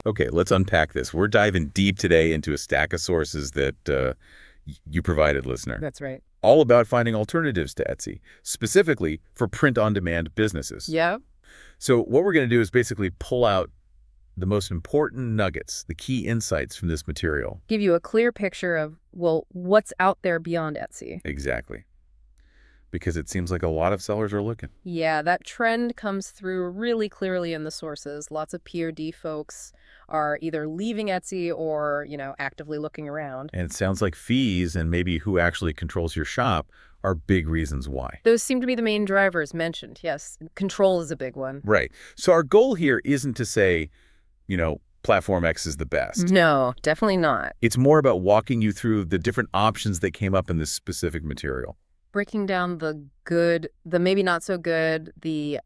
Okay, let's unpack this. We're diving deep today into a stack of sources that you provided, listener. That's right. All about finding alternatives to Etsy, specifically for print-on-demand businesses. Yeah. So what we're going to do is basically pull out the most important nuggets, the key insights from this material. Give you a clear picture of, well, what's out there beyond Etsy. Exactly. Because it seems like a lot of sellers are looking. Yeah, that trend comes through really clearly in the sources. Lots of POD folks are either leaving Etsy or, actively looking around. And it sounds like fees and maybe who actually controls your shop are big reasons why. Those seem to be the main drivers mentioned. Yes, control is a big one. Right. So our goal here isn't to say, Platform X is the best. No, definitely not. It's more about walking you through the different options that came up in this specific material. Breaking down the good, the maybe not so good, the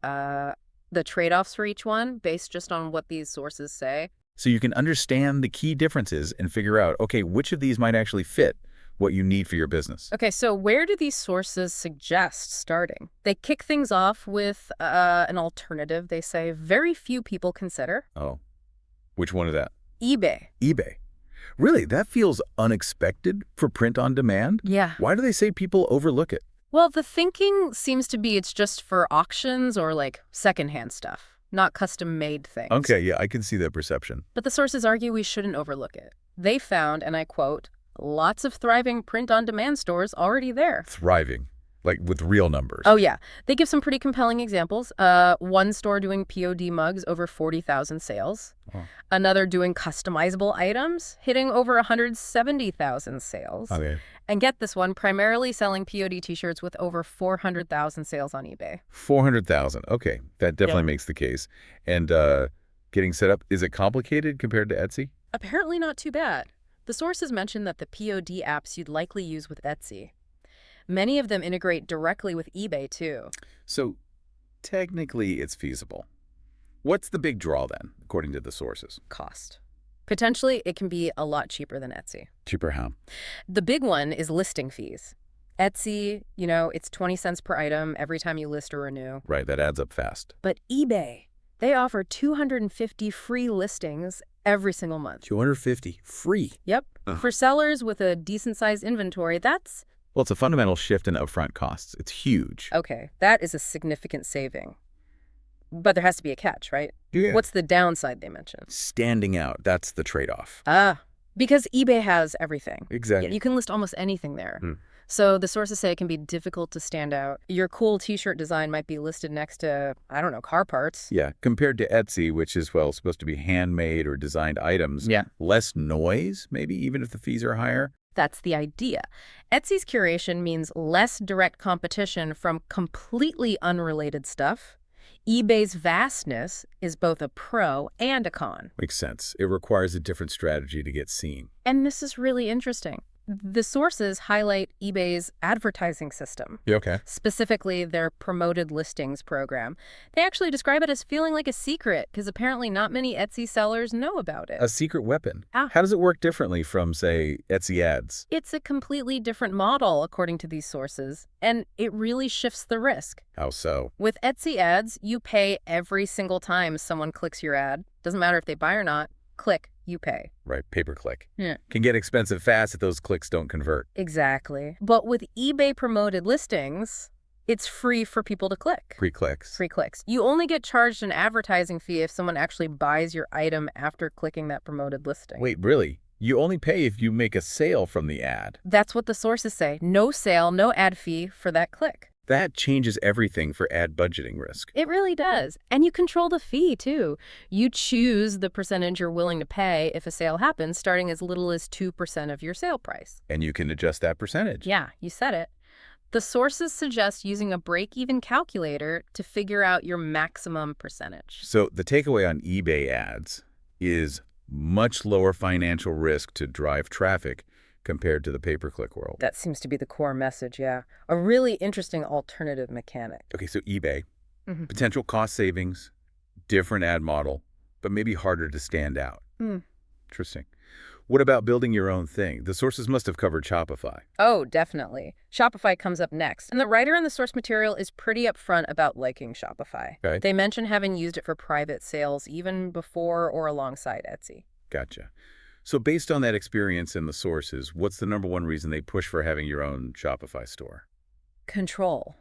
trade-offs for each one based just on what these sources say. So you can understand the key differences and figure out, okay, which of these might actually fit what you need for your business. Okay, so where do these sources suggest starting? They kick things off with an alternative they say very few people consider. Oh, which one is that? eBay. eBay. Really? That feels unexpected for print on demand? Yeah. Why do they say people overlook it? Well, the thinking seems to be it's just for auctions or like secondhand stuff, not custom-made things. Okay, yeah, I can see that perception. But the sources argue we shouldn't overlook it. They found, and I quote, lots of thriving print-on-demand stores already there. Thriving, like with real numbers. Oh, yeah. They give some pretty compelling examples. One store doing POD mugs, over 40,000 sales. Oh. Another doing customizable items, hitting over 170,000 sales. Okay. And get this one, primarily selling POD t-shirts with over 400,000 sales on eBay. 400,000. Okay, that definitely makes the case. And getting set up, is it complicated compared to Etsy? Apparently not too bad. The sources mention that the POD apps you'd likely use with Etsy. Many of them integrate directly with eBay, too. So technically it's feasible. What's the big draw then, according to the sources? Cost. Potentially, it can be a lot cheaper than Etsy. Cheaper how? The big one is listing fees. Etsy, it's 20 cents per item every time you list or renew. Right, that adds up fast. But eBay, they offer 250 free listings every single month. 250 free. Yep. For sellers with a decent-sized inventory, that's... Well, it's a fundamental shift in upfront costs. It's huge. Okay, that is a significant saving. But there has to be a catch, right? Yeah. What's the downside they mentioned? Standing out. That's the trade-off. Because eBay has everything. Exactly. You can list almost anything there. So the sources say it can be difficult to stand out. Your cool t-shirt design might be listed next to, I don't know, car parts. Yeah, compared to Etsy, which is, well, supposed to be handmade or designed items. Yeah. Less noise, maybe, even if the fees are higher. That's the idea. Etsy's curation means less direct competition from completely unrelated stuff. eBay's vastness is both a pro and a con. Makes sense. It requires a different strategy to get seen. And this is really interesting. The sources highlight eBay's advertising system. Yeah, okay. Specifically, their promoted listings program. They actually describe it as feeling like a secret because apparently not many Etsy sellers know about it. A secret weapon. Ah. How does it work differently from, say, Etsy ads? It's a completely different model, according to these sources, and it really shifts the risk. How so? With Etsy ads, you pay every single time someone clicks your ad. Doesn't matter if they buy or not. Click, you pay. Right, pay-per-click. Yeah. Can get expensive fast if those clicks don't convert. Exactly. But with eBay promoted listings, it's free for people to click. Free clicks. Free clicks. You only get charged an advertising fee if someone actually buys your item after clicking that promoted listing. Wait, really? You only pay if you make a sale from the ad. That's what the sources say. No sale, no ad fee for that click. That changes everything for ad budgeting risk. It really does. And you control the fee, too. You choose the percentage you're willing to pay if a sale happens, starting as little as 2% of your sale price. And you can adjust that percentage. Yeah, you said it. The sources suggest using a break-even calculator to figure out your maximum percentage. So the takeaway on eBay ads is much lower financial risk to drive traffic compared to the pay-per-click world. That seems to be the core message, yeah. A really interesting alternative mechanic. Okay, so eBay, potential cost savings, different ad model, but maybe harder to stand out. Interesting. What about building your own thing? The sources must have covered Shopify. Oh, definitely. Shopify comes up next. And the writer in the source material is pretty upfront about liking Shopify. Okay. They mention having used it for private sales even before or alongside Etsy. Gotcha. So based on that experience and the sources, what's the #1 reason they push for having your own Shopify store? Control.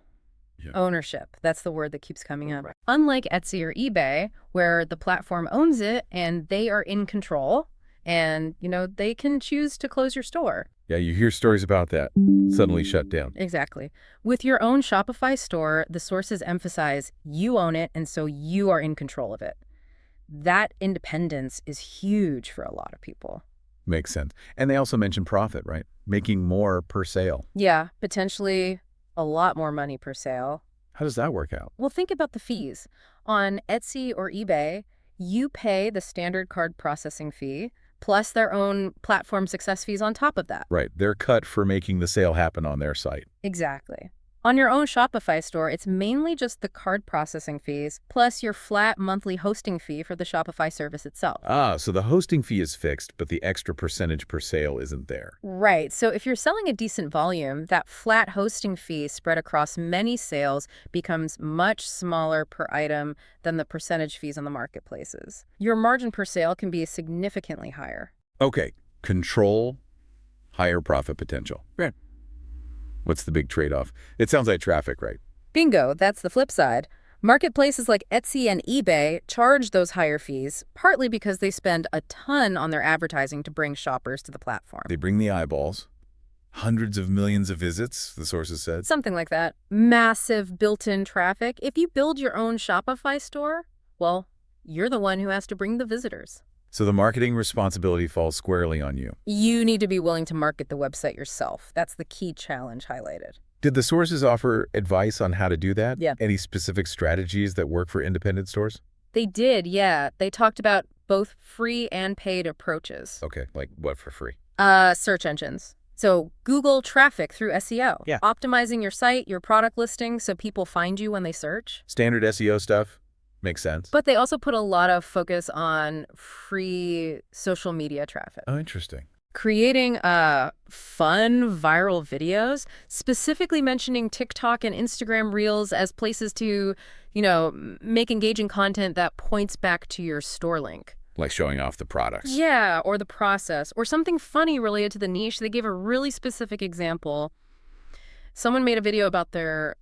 Yeah. Ownership. That's the word that keeps coming up. Right. Unlike Etsy or eBay, where the platform owns it and they are in control and, they can choose to close your store. Yeah, you hear stories about that. Suddenly shut down. Exactly. With your own Shopify store, the sources emphasize you own it and so you are in control of it. That independence is huge for a lot of people. Makes sense. And they also mention profit, right? Making more per sale. Yeah, potentially a lot more money per sale. How does that work out? Well, think about the fees. On Etsy or eBay, you pay the standard card processing fee, plus their own platform success fees on top of that. Right. They're cut for making the sale happen on their site. Exactly. On your own Shopify store, it's mainly just the card processing fees, plus your flat monthly hosting fee for the Shopify service itself. Ah, so the hosting fee is fixed, but the extra percentage per sale isn't there. Right. So if you're selling a decent volume, that flat hosting fee spread across many sales becomes much smaller per item than the percentage fees on the marketplaces. Your margin per sale can be significantly higher. Okay. Control, higher profit potential. Right. What's the big trade-off? It sounds like traffic, right? Bingo, that's the flip side. Marketplaces like Etsy and eBay charge those higher fees, partly because they spend a ton on their advertising to bring shoppers to the platform. They bring the eyeballs. Hundreds of millions of visits, the sources said. Something like that. Massive built-in traffic. If you build your own Shopify store, well, you're the one who has to bring the visitors. So the marketing responsibility falls squarely on you. You need to be willing to market the website yourself. That's the key challenge highlighted. Did the sources offer advice on how to do that? Yeah. Any specific strategies that work for independent stores? They did, yeah. They talked about both free and paid approaches. Okay, like what for free? Search engines. So Google traffic through SEO. Yeah. Optimizing your site, your product listing so people find you when they search. Standard SEO stuff? Makes sense. But they also put a lot of focus on free social media traffic. Oh, interesting. Creating fun viral videos, specifically mentioning TikTok and Instagram Reels as places to, make engaging content that points back to your store link. Like showing off the products. Yeah, or the process, or something funny related to the niche. They gave a really specific example. Someone made a video about their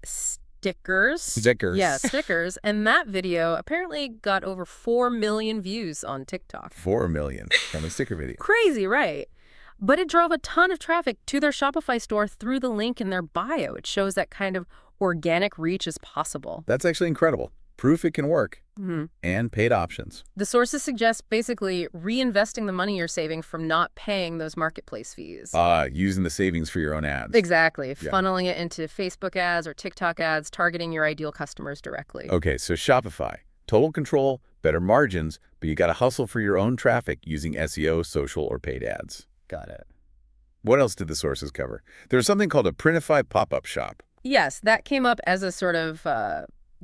stickers. Stickers. Yeah, stickers. And that video apparently got over 4 million views on TikTok. 4 million from a sticker video. Crazy, right? But it drove a ton of traffic to their Shopify store through the link in their bio. It shows that kind of organic reach is possible. That's actually incredible. Proof it can work. Mm-hmm. And paid options. The sources suggest basically reinvesting the money you're saving from not paying those marketplace fees. Using the savings for your own ads. Exactly. Yeah. Funneling it into Facebook ads or TikTok ads, targeting your ideal customers directly. Okay, so Shopify. Total control, better margins, but you got to hustle for your own traffic using SEO, social, or paid ads. Got it. What else did the sources cover? There's something called a Printify pop-up shop. Yes, that came up as a sort of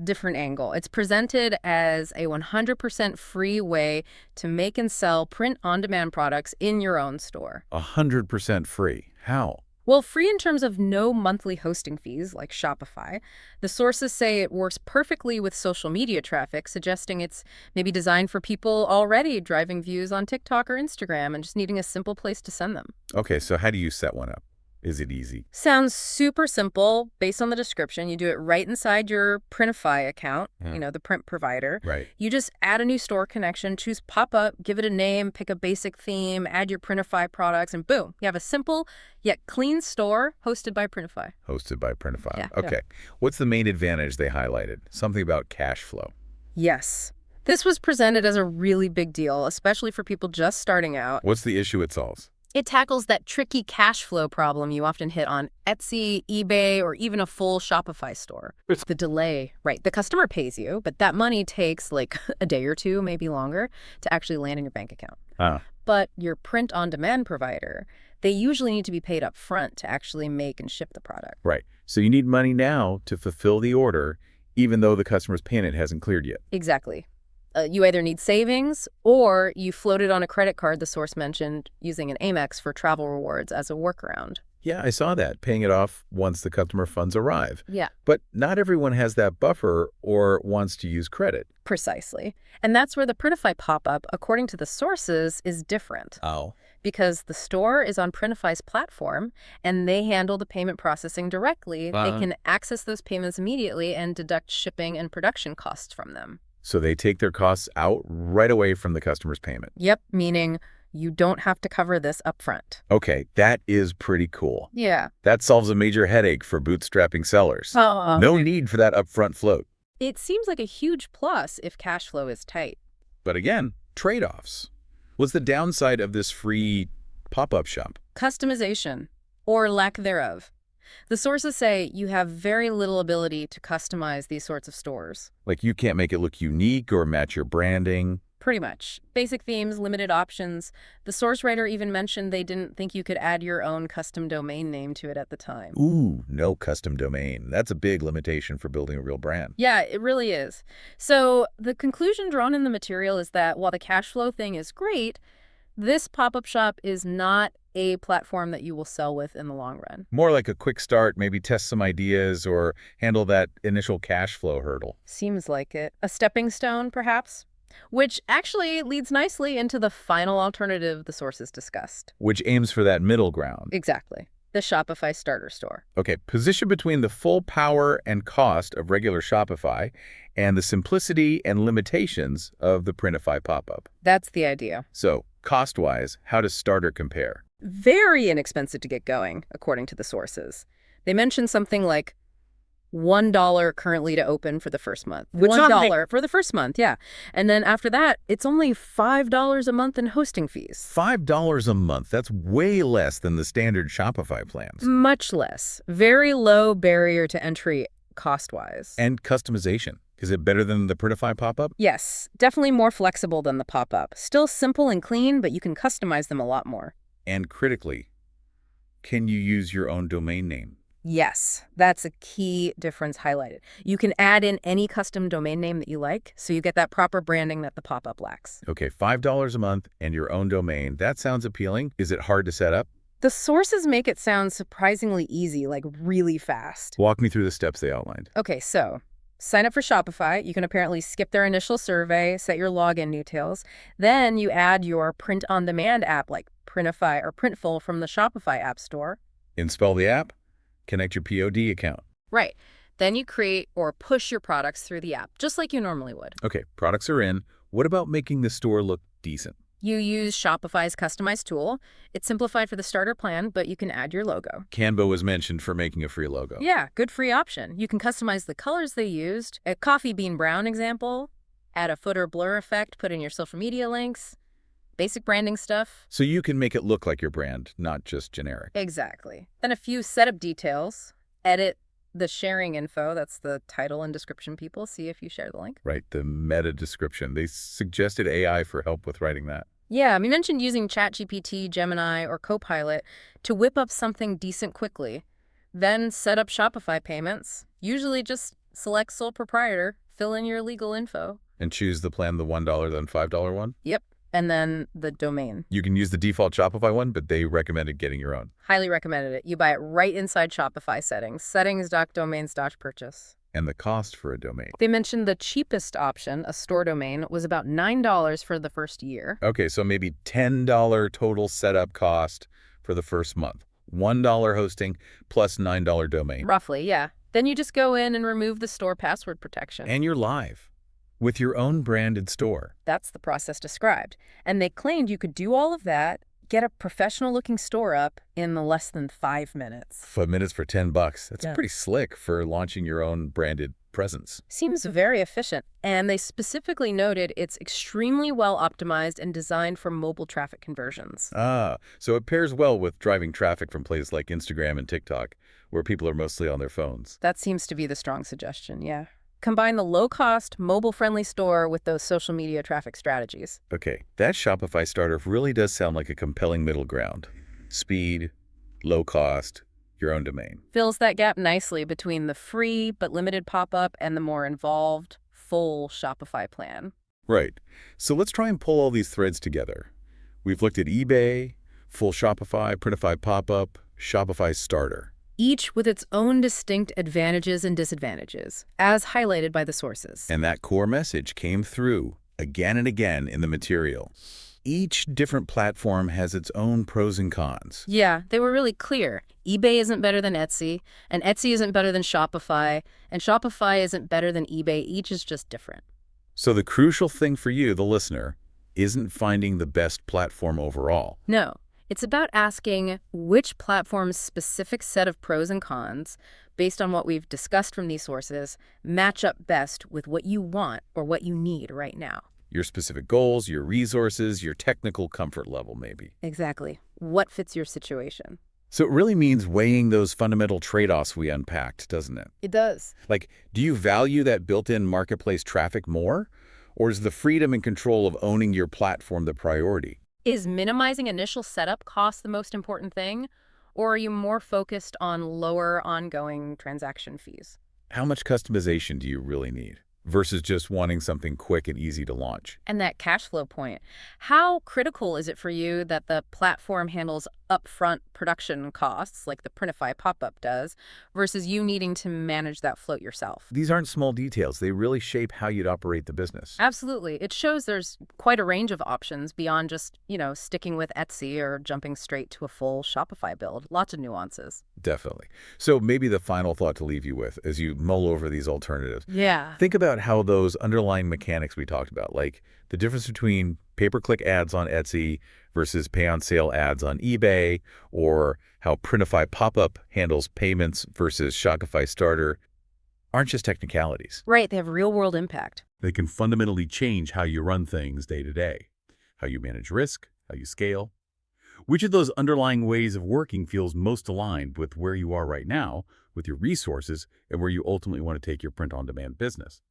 different angle. It's presented as a 100% free way to make and sell print-on-demand products in your own store. 100% free. How? Well, free in terms of no monthly hosting fees, like Shopify. The sources say it works perfectly with social media traffic, suggesting it's maybe designed for people already driving views on TikTok or Instagram and just needing a simple place to send them. Okay, so how do you set one up? Is it easy? Sounds super simple. Based on the description, you do it right inside your Printify account, the print provider. Right. You just add a new store connection, choose pop-up, give it a name, pick a basic theme, add your Printify products, and boom, you have a simple yet clean store hosted by Printify. Hosted by Printify. Yeah, Okay. What's the main advantage they highlighted? Something about cash flow. Yes. This was presented as a really big deal, especially for people just starting out. What's the issue it solves? It tackles that tricky cash flow problem you often hit on Etsy, eBay, or even a full Shopify store. It's the delay, right? The customer pays you, but that money takes like a day or two, maybe longer, to actually land in your bank account. But your print-on-demand provider, they usually need to be paid up front to actually make and ship the product. Right. So you need money now to fulfill the order, even though the customer's payment hasn't cleared yet. Exactly. You either need savings or you float it on a credit card, the source mentioned, using an Amex for travel rewards as a workaround. Yeah, I saw that, paying it off once the customer funds arrive. Yeah, But not everyone has that buffer or wants to use credit. precisely. And that's where the Printify pop-up, according to the sources, is different. Oh. Because the store is on Printify's platform and they handle the payment processing directly, they can access those payments immediately and deduct shipping and production costs from them. So they take their costs out right away from the customer's payment. Yep, meaning you don't have to cover this upfront. Okay, that is pretty cool. Yeah. That solves a major headache for bootstrapping sellers. No need for that upfront float. It seems like a huge plus if cash flow is tight. But again, trade-offs. What's the downside of this free pop-up shop? Customization, or lack thereof. The sources say you have very little ability to customize these sorts of stores. Like you can't make it look unique or match your branding. Pretty much. Basic themes, limited options. The source writer even mentioned they didn't think you could add your own custom domain name to it at the time. Ooh, no custom domain. That's a big limitation for building a real brand. Yeah, it really is. So the conclusion drawn in the material is that while the cash flow thing is great, this pop-up shop is not a platform that you will sell with in the long run. More like a quick start, maybe test some ideas or handle that initial cash flow hurdle. Seems like it. A stepping stone, perhaps? Which actually leads nicely into the final alternative the sources discussed. Which aims for that middle ground. Exactly. The Shopify Starter Store. Okay, position between the full power and cost of regular Shopify and the simplicity and limitations of the Printify pop-up. That's the idea. So, cost-wise, how does Starter compare? Very inexpensive to get going, according to the sources. They mentioned something like $1 currently to open for the first month. $1 for the first month, yeah. And then after that, it's only $5 a month in hosting fees. $5 a month. That's way less than the standard Shopify plans. Much less. Very low barrier to entry cost-wise. And customization. Is it better than the Printify pop-up? Yes, definitely more flexible than the pop-up. Still simple and clean, but you can customize them a lot more. And critically, can you use your own domain name? Yes, that's a key difference highlighted. You can add in any custom domain name that you like, so you get that proper branding that the pop-up lacks. Okay, $5 a month and your own domain. That sounds appealing. Is it hard to set up? The sources make it sound surprisingly easy, like really fast. Walk me through the steps they outlined. Okay, so sign up for Shopify. You can apparently skip their initial survey, set your login details. Then you add your print-on-demand app like Printify or Printful from the Shopify App Store. Install the app. Connect your POD account. Right. Then you create or push your products through the app, just like you normally would. Okay, products are in. What about making the store look decent? You use Shopify's customized tool. It's simplified for the starter plan, but you can add your logo. Canva was mentioned for making a free logo. Yeah, good free option. You can customize the colors they used. A coffee bean brown example. Add a footer blur effect, put in your social media links. Basic branding stuff. So you can make it look like your brand, not just generic. Exactly. Then a few setup details. Edit the sharing info. That's the title and description people. See if you share the link. Right, the meta description. They suggested AI for help with writing that. Yeah, we mentioned using ChatGPT, Gemini, or Copilot to whip up something decent quickly. Then set up Shopify payments. Usually just select sole proprietor, fill in your legal info. And choose the plan, the $1 then $5 one? Yep. And then the domain. You can use the default Shopify one, but they recommended getting your own. Highly recommended it. You buy it right inside Shopify settings. Settings.domains.purchase. And the cost for a domain. They mentioned the cheapest option, a store domain, was about $9 for the first year. Okay, so maybe $10 total setup cost for the first month. $1 hosting plus $9 domain. Roughly, yeah. Then you just go in and remove the store password protection. And you're live with your own branded store. That's the process described. And they claimed you could do all of that, get a professional-looking store up in less than 5 minutes. 5 minutes for $10. That's Yeah. pretty slick for launching your own branded presence. Seems very efficient. And they specifically noted it's extremely well optimized and designed for mobile traffic conversions. Ah, so it pairs well with driving traffic from places like Instagram and TikTok, where people are mostly on their phones. That seems to be the strong suggestion, yeah. Combine the low-cost, mobile-friendly store with those social media traffic strategies. Okay, that Shopify starter really does sound like a compelling middle ground. Speed, low cost, your own domain. Fills that gap nicely between the free but limited pop-up and the more involved, full Shopify plan. Right. So let's try and pull all these threads together. We've looked at eBay, full Shopify, Printify Pop-Up, Shopify Starter. Each with its own distinct advantages and disadvantages, as highlighted by the sources. And that core message came through again and again in the material. Each different platform has its own pros and cons. Yeah, they were really clear. eBay isn't better than Etsy, and Etsy isn't better than Shopify, and Shopify isn't better than eBay. Each is just different. So the crucial thing for you, the listener, isn't finding the best platform overall. No, it's about asking which platform's specific set of pros and cons, based on what we've discussed from these sources, match up best with what you want or what you need right now. Your specific goals, your resources, your technical comfort level, maybe. Exactly. What fits your situation? So it really means weighing those fundamental trade-offs we unpacked, doesn't it? It does. Like, do you value that built-in marketplace traffic more? Or is the freedom and control of owning your platform the priority? Is minimizing initial setup costs the most important thing? Or are you more focused on lower ongoing transaction fees? How much customization do you really need versus just wanting something quick and easy to launch? And that cash flow point. How critical is it for you that the platform handles upfront production costs, like the Printify pop-up does, versus you needing to manage that float yourself? These aren't small details. They really shape how you'd operate the business. Absolutely. It shows there's quite a range of options beyond just, sticking with Etsy or jumping straight to a full Shopify build. Lots of nuances. Definitely. So maybe the final thought to leave you with as you mull over these alternatives. Yeah. Think about how those underlying mechanics we talked about, like the difference between pay-per-click ads on Etsy versus pay-on-sale ads on eBay, or how Printify Pop-Up handles payments versus Shopify Starter, aren't just technicalities. Right. They have real-world impact. They can fundamentally change how you run things day to day, how you manage risk, how you scale. Which of those underlying ways of working feels most aligned with where you are right now, with your resources, and where you ultimately want to take your print-on-demand business?